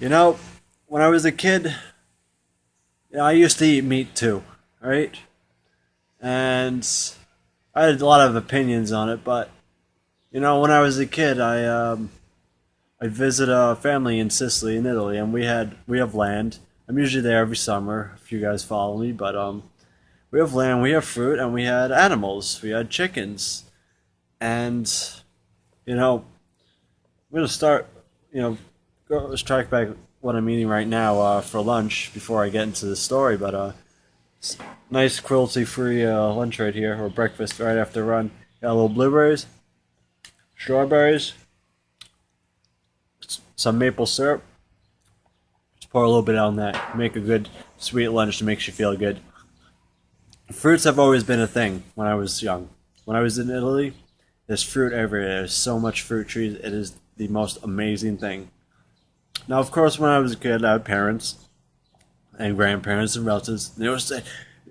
You know, when I was a kid, I used to eat meat too, right? And I had a lot of opinions on it, but when I was a kid, I visited a family in Sicily, in Italy, and we have land. I'm usually there every summer, if you guys follow me, but we have land, we have fruit, and we had animals. We had chickens, and you know, I'm gonna start. Let's track back what I'm eating right now for lunch before I get into the story. But nice cruelty-free lunch right here, or breakfast right after run. Got a little blueberries, strawberries, some maple syrup. Just pour a little bit on that. Make a good sweet lunch that makes you feel good. Fruits have always been a thing when I was young. When I was in Italy, there's fruit everywhere. There's so much fruit trees. It is the most amazing thing. Now, of course, when I was a kid, I had parents and grandparents and relatives. They always say,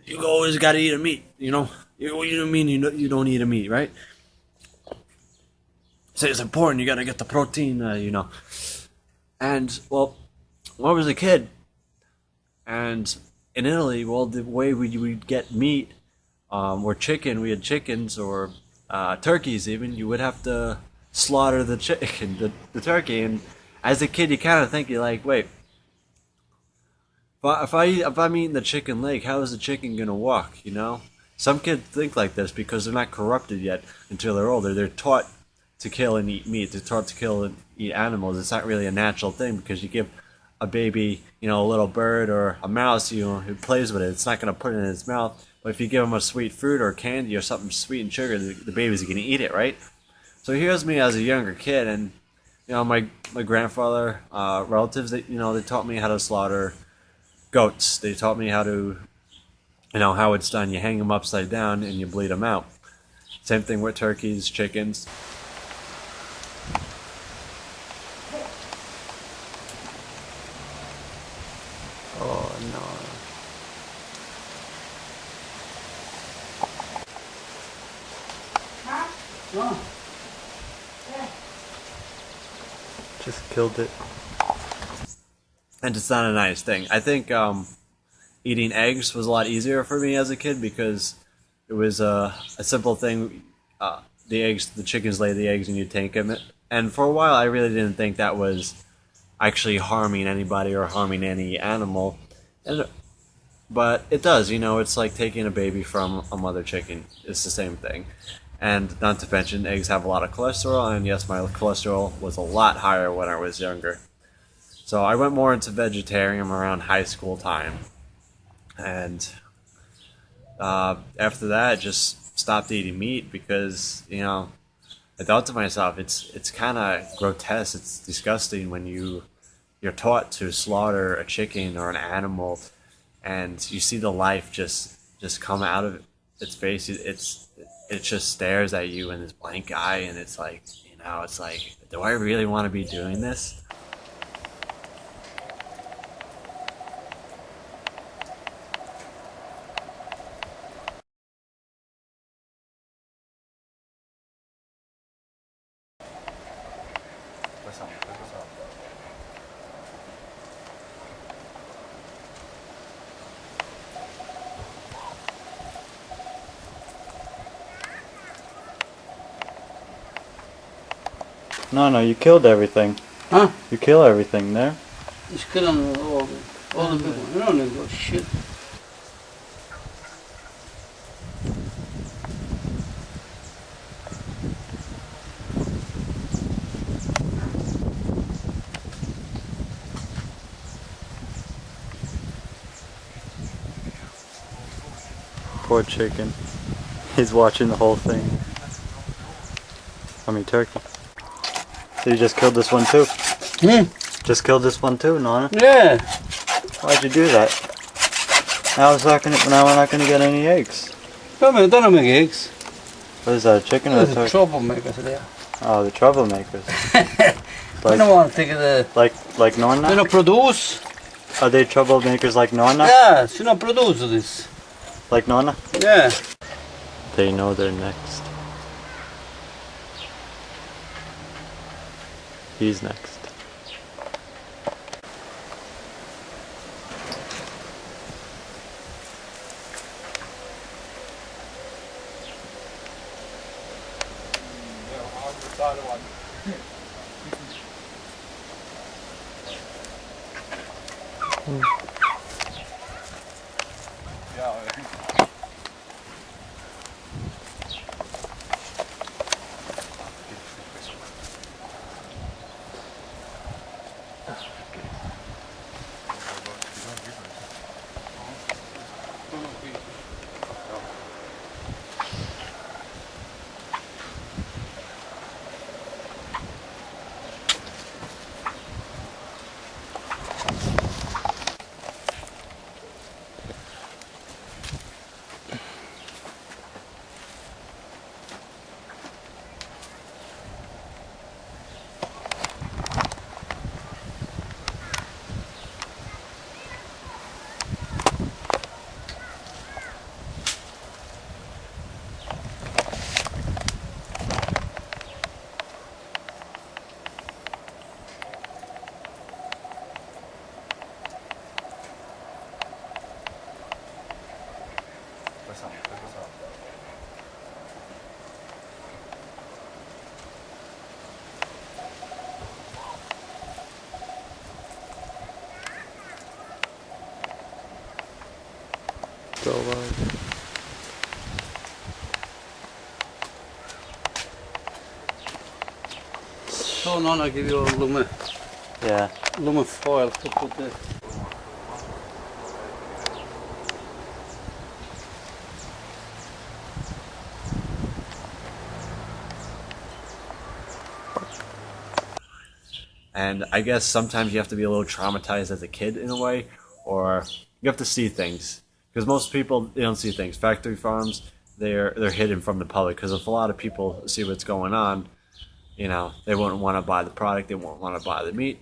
"You always got to eat a meat." You don't mean you don't eat a meat, right? Say it's important. You got to get the protein, And well, when I was a kid, and in Italy, well, the way we would get meat, or chicken, we had chickens or turkeys. Even you would have to slaughter the chicken, the turkey, and as a kid, you kind of think you're like, wait, if I'm eating the chicken leg, how is the chicken gonna walk? Some kids think like this because they're not corrupted yet until they're older. They're taught to kill and eat meat. They're taught to kill and eat animals. It's not really a natural thing because you give a baby, a little bird or a mouse, who plays with it. It's not gonna put it in its mouth. But if you give them a sweet fruit or candy or something sweet and sugar, the baby's gonna eat it, right? So here's me as a younger kid, and my grandfather, relatives, they taught me how to slaughter goats. They taught me how to, how it's done. You hang them upside down and you bleed them out. Same thing with turkeys, chickens. Oh no. No. Just killed it. And it's not a nice thing. I think eating eggs was a lot easier for me as a kid because it was a simple thing. The chickens lay the eggs and you take them. And for a while, I really didn't think that was actually harming anybody or harming any animal. But it does, it's like taking a baby from a mother chicken. It's the same thing. And not to mention, eggs have a lot of cholesterol, and yes, my cholesterol was a lot higher when I was younger. So I went more into vegetarian around high school time. And after that, I just stopped eating meat because, I thought to myself, it's kind of grotesque, it's disgusting when you're taught to slaughter a chicken or an animal, and you see the life just come out of its face. It just stares at you in this blank eye, and it's like, do I really want to be doing this? No, you killed everything. Huh? You kill everything there. Just kill them all the big ones. I don't know shit. Poor chicken. He's watching the whole thing. Turkey. So you just killed this one too? Just killed this one too, Nana? Yeah. Why'd you do that? Now we're not gonna get any eggs. No, don't make eggs. What is that, a chicken or a turkey? Troublemakers there. Oh, the troublemakers. I don't want to take the... Like Nonna? They don't produce. Are they troublemakers like Nonna? Yeah, she don't produce this. Like Nonna? Yeah. They know they're next. He's next. Go on. So now I give you a lumen Yeah. foil to put there. And I guess sometimes you have to be a little traumatized as a kid in a way, or you have to see things. Because most people, they don't see things. Factory farms, they're hidden from the public. Because if a lot of people see what's going on, you know, they won't want to buy the product, they won't want to buy the meat.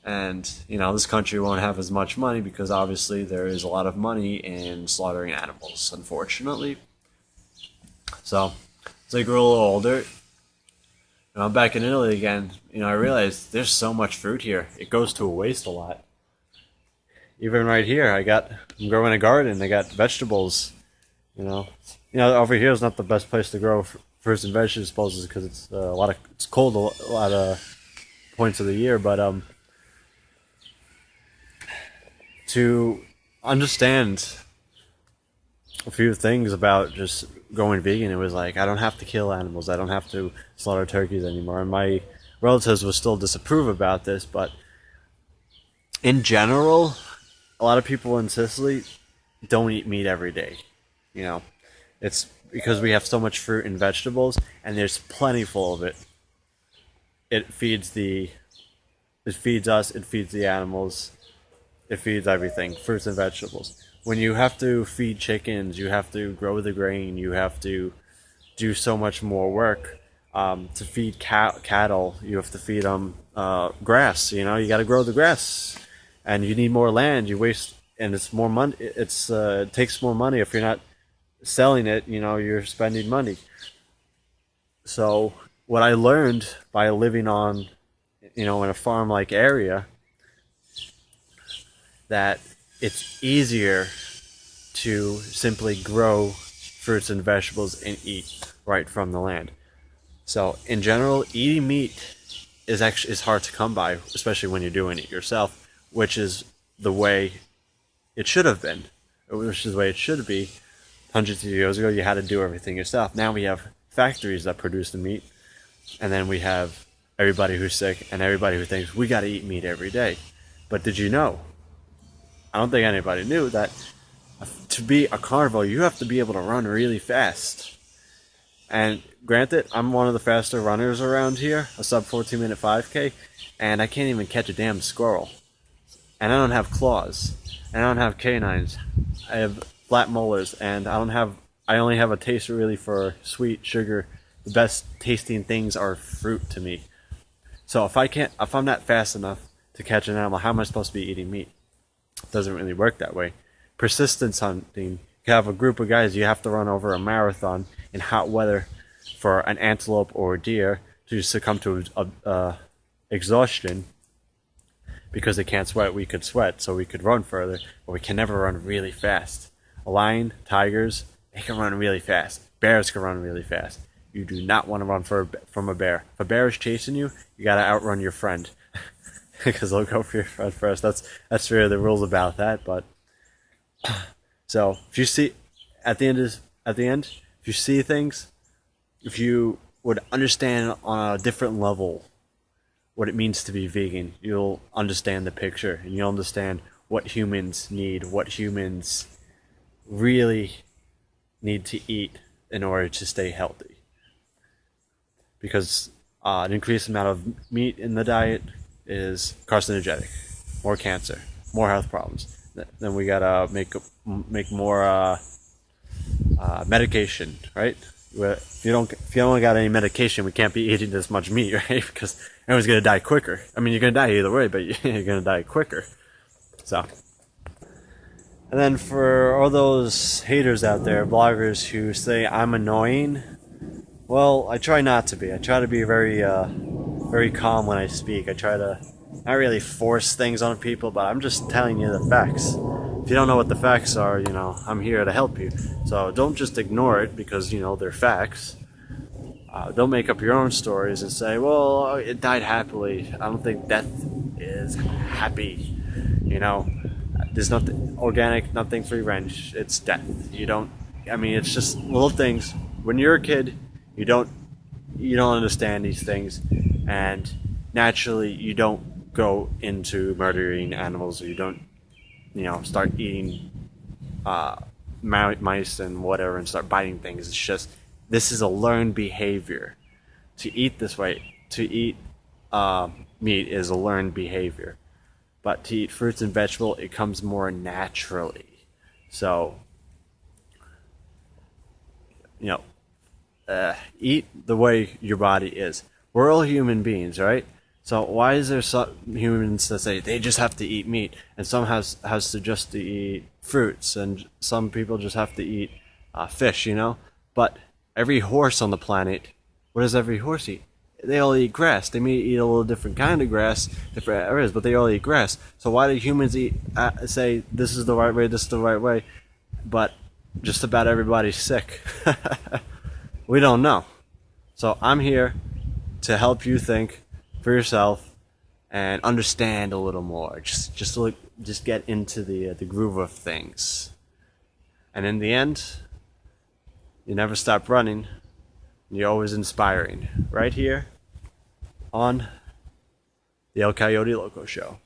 And, you know, this country won't have as much money because obviously there is a lot of money in slaughtering animals, unfortunately. So, as I grew a little older, you know, I'm back in Italy again, you know, I realized there's so much fruit here. It goes to waste a lot. Even right here, I'm growing a garden. I got vegetables, you know. Over here is not the best place to grow fruits and vegetables because it's it's cold a lot of points of the year. But to understand a few things about just going vegan, it was like I don't have to kill animals. I don't have to slaughter turkeys anymore. And my relatives will still disapprove about this, but in general, a lot of people in Sicily don't eat meat every day. You know, it's because we have so much fruit and vegetables, and there's plentiful of it. It feeds us, it feeds the animals, it feeds everything, fruits and vegetables. When you have to feed chickens, you have to grow the grain, you have to do so much more work. To feed cattle, you have to feed them grass. You know, you got to grow the grass, and you need more land. You waste, and it's more money. It takes more money if you're not selling it. You know, you're spending money. So what I learned by living on, you know, in a farm-like area, that it's easier to simply grow fruits and vegetables and eat right from the land. So in general, eating meat is hard to come by, especially when you're doing it yourself, which is the way it should have been, which is the way it should be. Hundreds of years ago, you had to do everything yourself. Now we have factories that produce the meat, and then we have everybody who's sick and everybody who thinks we got to eat meat every day. But did you know? I don't think anybody knew that to be a carnivore, you have to be able to run really fast. And granted, I'm one of the faster runners around here, a sub 14-minute 5K, and I can't even catch a damn squirrel. And I don't have claws, and I don't have canines. I have flat molars, and I only have a taste really for sweet sugar. The best tasting things are fruit to me. So if I'm not fast enough to catch an animal, how am I supposed to be eating meat? It doesn't really work that way. Persistence hunting. You have a group of guys, you have to run over a marathon in hot weather for an antelope or a deer to succumb to exhaustion because they can't sweat. We could sweat, so we could run further, but we can never run really fast. A lion, tigers, they can run really fast. Bears can run really fast. You do not want to run from a bear. If a bear is chasing you, you got to outrun your friend. because they'll go for your friend first. That's really the rules about that. But so if you see at the end, if you see things, if you would understand on a different level what it means to be vegan, you'll understand the picture and you'll understand what humans need, what humans really need to eat in order to stay healthy. Because an increased amount of meat in the diet is carcinogenic, more cancer, more health problems. Then we gotta make more medication, right? If you don't got any medication, we can't be eating this much meat, right? Because everyone's gonna die quicker. I mean, you're gonna die either way, but you're gonna die quicker. So, and then for all those haters out there, bloggers who say I'm annoying, well, I try not to be. I try to be very calm when I speak. I try to not really force things on people, but I'm just telling you the facts. If you don't know what the facts are, I'm here to help you. So don't just ignore it because, they're facts. Don't make up your own stories and say, well, it died happily. I don't think death is happy. There's nothing organic, nothing free range. It's death. It's just little things. When you're a kid, you don't understand these things, and naturally you don't go into murdering animals, or you don't start eating mice and whatever and start biting things. It's just, this is a learned behavior. To eat this way, to eat meat is a learned behavior, but to eat fruits and vegetables, it comes more naturally. So eat the way your body is. We're all human beings, right? So why is there some humans that say they just have to eat meat, and some has to just to eat fruits, and some people just have to eat fish, But every horse on the planet, what does every horse eat? They all eat grass. They may eat a little different kind of grass, different areas, but they all eat grass. So why do humans say this is the right way, this is the right way, but just about everybody's sick? We don't know. So I'm here to help you think for yourself and understand a little more. Just get into the groove of things. And in the end, you never stop running. You're always inspiring. Right here on the Coyote Loco Show.